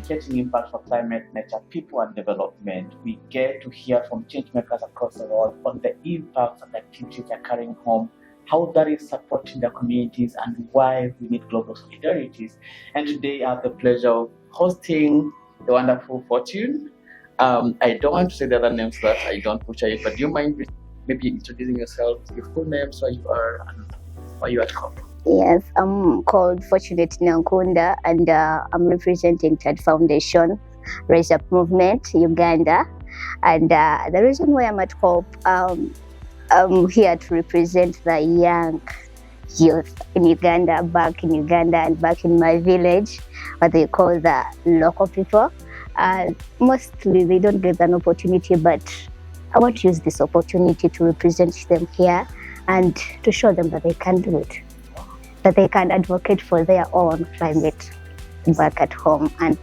mitigating impact of climate, nature, people, and development. We get to hear from change makers across the world on the impacts and activities they're carrying home, how that is supporting their communities, and why we need global solidarities. And today I have the pleasure of hosting the wonderful Fortune. I don't want to say the other names so that I don't butcher it, but do you mind maybe introducing yourself, your full name, so you are, and why you are at COP? Yes, I'm called Fortunate Nankunda, and I'm representing TED Foundation, Rise Up Movement, Uganda. And the reason why I'm at COP, I'm here to represent the young youth in Uganda, back in Uganda and back in my village, what they call the local people. Mostly they don't get an opportunity, but I want to use this opportunity to represent them here and to show them that they can do it, that they can advocate for their own climate back at home and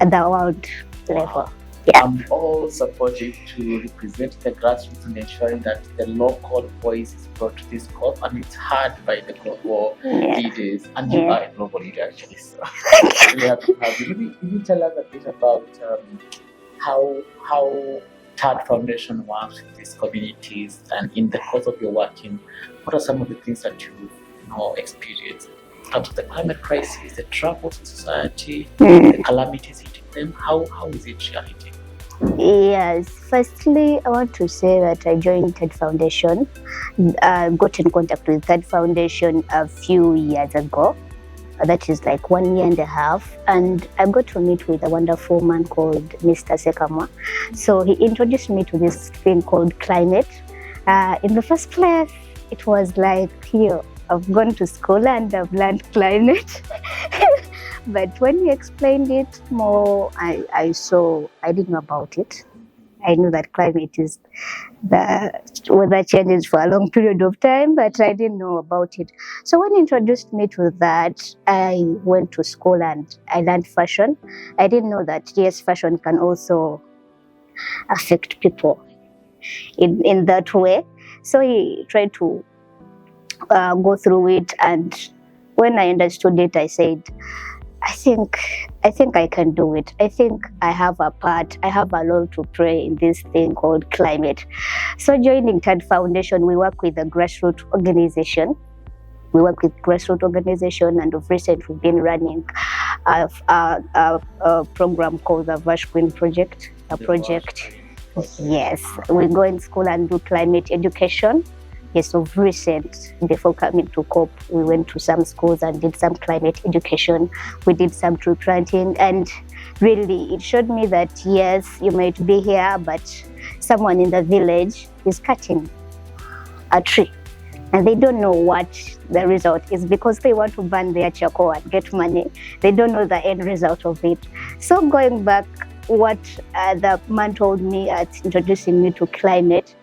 at the world level. Yeah. I'm all supported to represent the grassroots and ensuring that the local voice is brought to this COP and it's heard by the global leaders. And you are a global leader, actually. So we have to have you. Maybe you tell us a bit about how TED Foundation works in these communities, and in the course of your working, what are some of the things that you've experienced in terms of the climate crisis, the troubles in society, the calamities hitting them? How is it reality? Yes, firstly, I want to say that I joined TED Foundation. I got in contact with TED Foundation a few years ago. That is like 1 year and a half. And I got to meet with a wonderful man called Mr. Sekamwa. So he introduced me to this thing called climate. In the first place, it was like, I've gone to school and I've learned climate. But when he explained it more, I didn't know about it. I knew that climate is the weather changes for a long period of time, but I didn't know about it. So when he introduced me to that, I went to school and I learned fashion. I didn't know that, yes, fashion can also affect people in that way. So he tried to go through it, and when I understood it, I said, I think I can do it. I think I have a role to play in this thing called climate. So joining TED Foundation, we work with a grassroots organization. And of recent we've been running a program called the Vash Green Project. Yes, we go in school and do climate education. Yes, of recent, before coming to COP, we went to some schools and did some climate education. We did some tree planting, and really it showed me that, yes, you might be here, but someone in the village is cutting a tree and they don't know what the result is because they want to burn their charcoal and get money. They don't know the end result of it. So going back, what the man told me at introducing me to climate,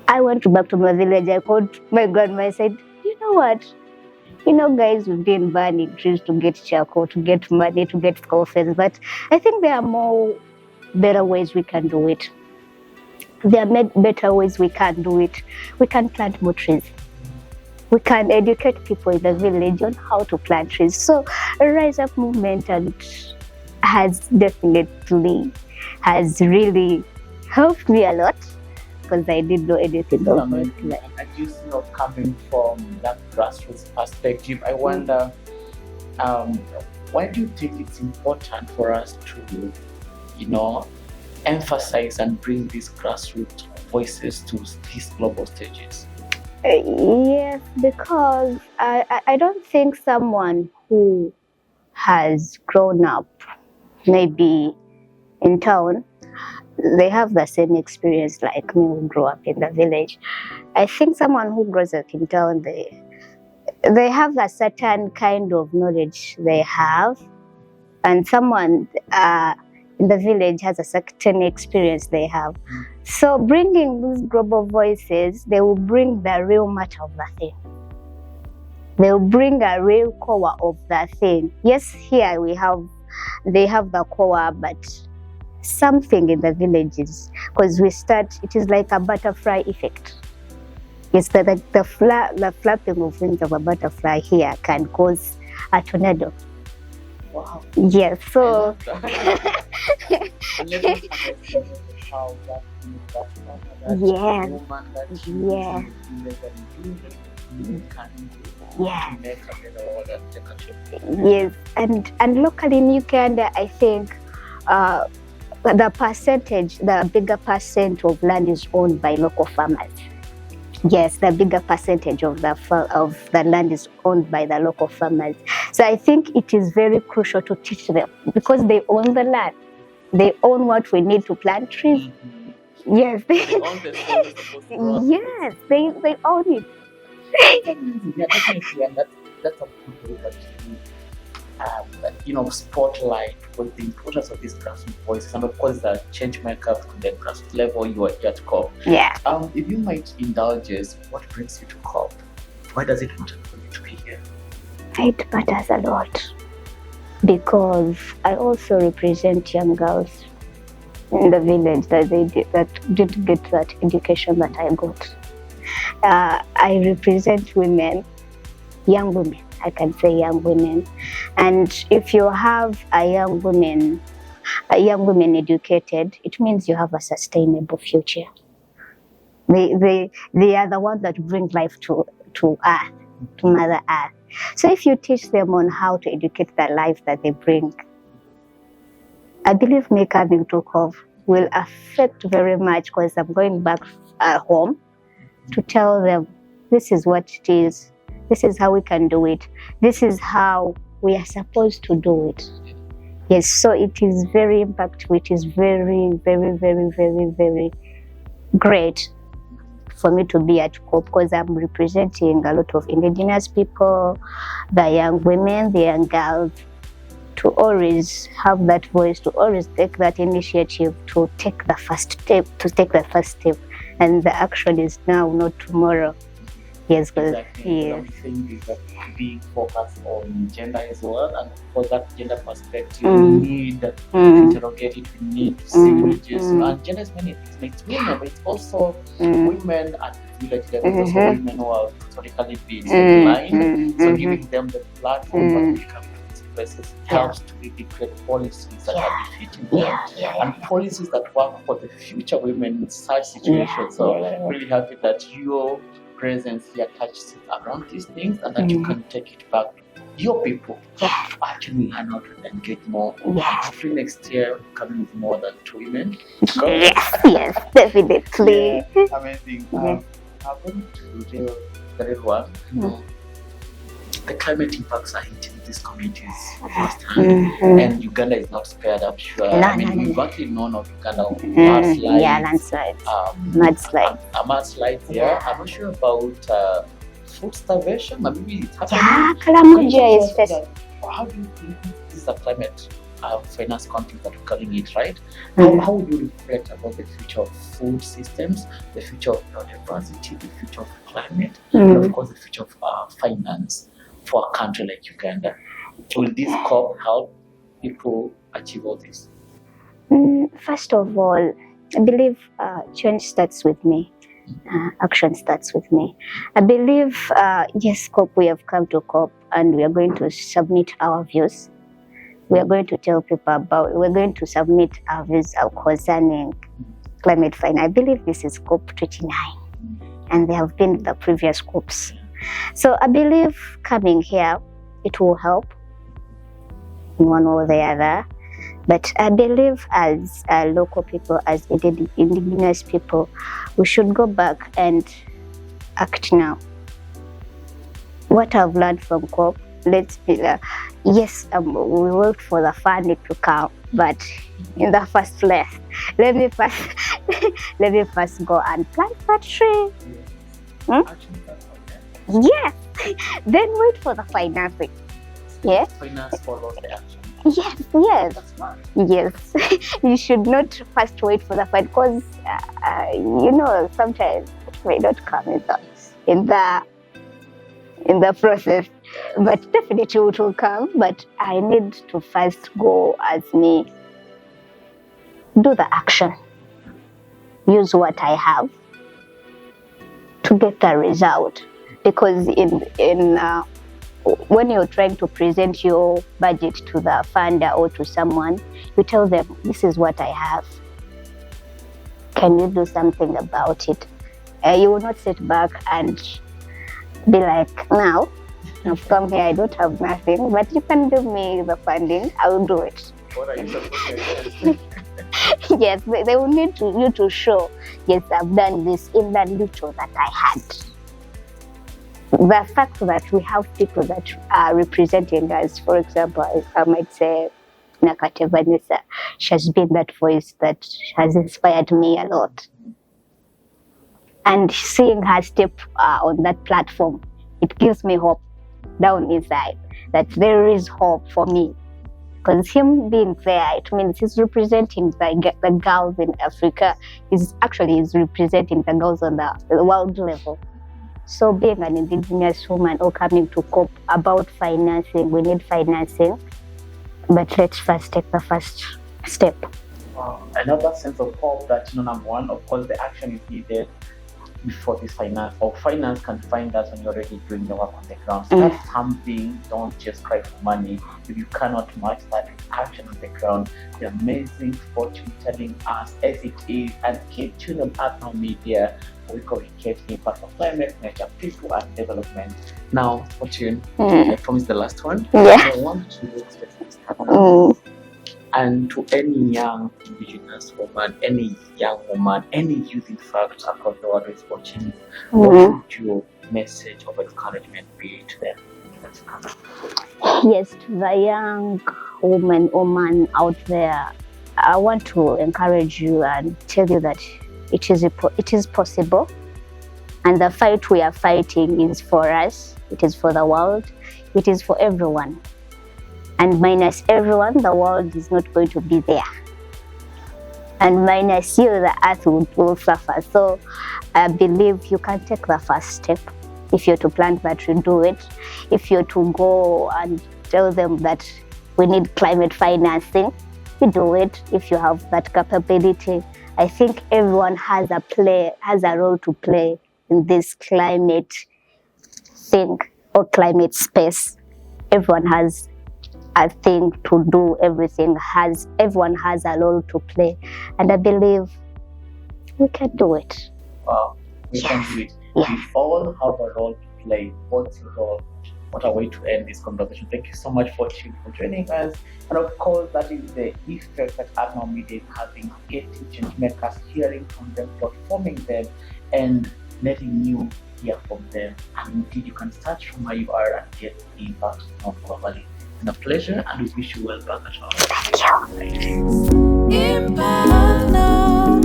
I went back to my village. I called my grandma. I said, you know what? Guys, we've been burning trees to get charcoal, to get money, to get coffees, but I think there are better ways we can do it. There are better ways we can do it. We can plant more trees. We can educate people in the village on how to plant trees. So a Rise Up movement has really helped me a lot, because I didn't know anything about it. And you see, coming from that grassroots perspective, I wonder, why do you think it's important for us to, emphasize and bring these grassroots voices to these global stages? Yes, because I don't think someone who has grown up maybe in town, they have the same experience like me who grew up in the village. I think someone who grows up in town, they have a certain kind of knowledge they have, and someone in the village has a certain experience they have. So bringing these global voices, they will bring the real matter of the thing. They will bring a real core of the thing. Yes, here they have the core, but something in the villages, because it is like a butterfly effect. It's the flapping of wings of a butterfly here can cause a tornado. Wow. Yes, so And let me understand how that yes, woman that yes, can yes, make a better world and take a shift. yes, and locally in Uganda, I think the bigger percent of land is owned by local farmers. Yes, the bigger percentage of the land is owned by the local farmers. So I think it is very crucial to teach them because they own the land. They own what we need to plant trees. Yes, They own the soil that's supposed to grow. yes, they own it. Yeah, definitely, and that's a good way to spotlight with the importance of these grassroots voices, and of course the change makers to the grassroots level you are here to COP. Yeah. If you might indulge us, what brings you to COP? Why does it matter for you to be here? It matters a lot because I also represent young girls in the village that didn't get that education that I got. I represent women, young women. I can say young women, and if you have a young woman educated, it means you have a sustainable future. They are the ones that bring life to Earth, to Mother Earth. So if you teach them on how to educate the life that they bring, I believe me coming to COP will affect very much because I'm going back home to tell them this is what it is, this is how we can do it, this is how we are supposed to do it. Yes, so it is very impactful, it is very, very, very, very, very great for me to be at COP because I'm representing a lot of indigenous people, the young women, the young girls, to always have that voice, to always take that initiative, to take the first step, and the action is now, not tomorrow. Yes, exactly. Yes. The thing is that being focused on gender as well, and for that gender perspective, we need to interrogate it, we need to see images. And gender is many things. It's women, but it's also women at the village level, it's also women who have historically been sidelined. So giving them the platform that we come to these places helps to really create policies that are befitting them, and policies that work for the future women in such situations. So really happy that your presence here touches around these things, and that you can take it back to your people to actually learn how to engage more. Hopefully next year coming with more than 2 women. Yes, definitely. Amazing. I'm going to tell everyone, the climate impacts are hitting these communities firsthand, and Uganda is not spared, I'm sure. We've actually known of Uganda landslides. I'm not sure about food starvation, but maybe it's happening. How do you think this is a climate finance conflict that we're calling it, right? How would you reflect about the future of food systems, the future of biodiversity, the future of climate, and of course the future of finance for a country like Uganda? Will this COP help people achieve all this? First of all, I believe change starts with me. Action starts with me. I believe, yes, COP, we have come to COP and we are going to submit our views. We are going to tell people we're going to submit our views concerning climate finance. I believe this is COP 29, and they have been the previous COPs. So I believe coming here, it will help in one or the other. But I believe as local people, as indigenous people, we should go back and act now. What I've learned from COP, let's be yes, we worked for the funding to come, but in the first place, let me first go and plant that tree. Yes, then wait for the financing. Yes. Finance follows the action. Yes. You should not first wait for the fight because sometimes it may not come in the process, but definitely it will come. But I need to first go as me, do the action, use what I have to get the result, because in when you're trying to present your budget to the funder or to someone, you tell them, this is what I have. Can you do something about it? You will not sit back and be like, now, I've come here, I don't have nothing, but you can give me the funding, I will do it. What are you supposed to do? Yes, they will need you to show, yes, I've done this in the little that I had. The fact that we have people that are representing us, for example, I might say Nakate Vanessa, she has been that voice that has inspired me a lot. And seeing her step on that platform, it gives me hope down inside that there is hope for me. Because him being there, it means he's representing the girls in Africa. He's representing the girls on the world level. So being an indigenous woman or coming to cope about financing, we need financing. But let's first take the first step. Another sense of hope that, number one, of course, the action is needed before this finance, or finance can find us when you're already doing the work on the ground. So that's something, don't just cry for money. If you cannot match that with action on the ground, the amazing fortune telling us as it is, and keep tuning on Partner Media, we communicate the impact of climate, nature, people, and development. Now, Fortune, I promise the last one. Yeah. I want to look specific and to any young indigenous woman, any young woman, any youth in fact across the world is watching, what would your message of encouragement be to them? Yes, to the young woman or man out there, I want to encourage you and tell you that it is possible, and the fight we are fighting is for us, it is for the world, it is for everyone. And minus everyone, the world is not going to be there. And minus you, the earth will suffer. So I believe you can take the first step. If you're to plant that, you do it. If you're to go and tell them that we need climate financing, you do it. If you have that capability, I think everyone has a role to play in this climate thing or climate space. Everyone has a thing to do, everyone has a role to play, and I believe we can do it. Wow, we can do it. We all have a role to play. What's your role? What a way to end this conversation. Thank you so much for joining us. And of course, that is the effect that Partner Media is having, getting change makers, hearing from them, performing them, and letting you hear from them. And indeed, you can start from where you are and get impact more globally. It's a pleasure, and we wish you well back at home. Thank you.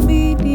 Thank you.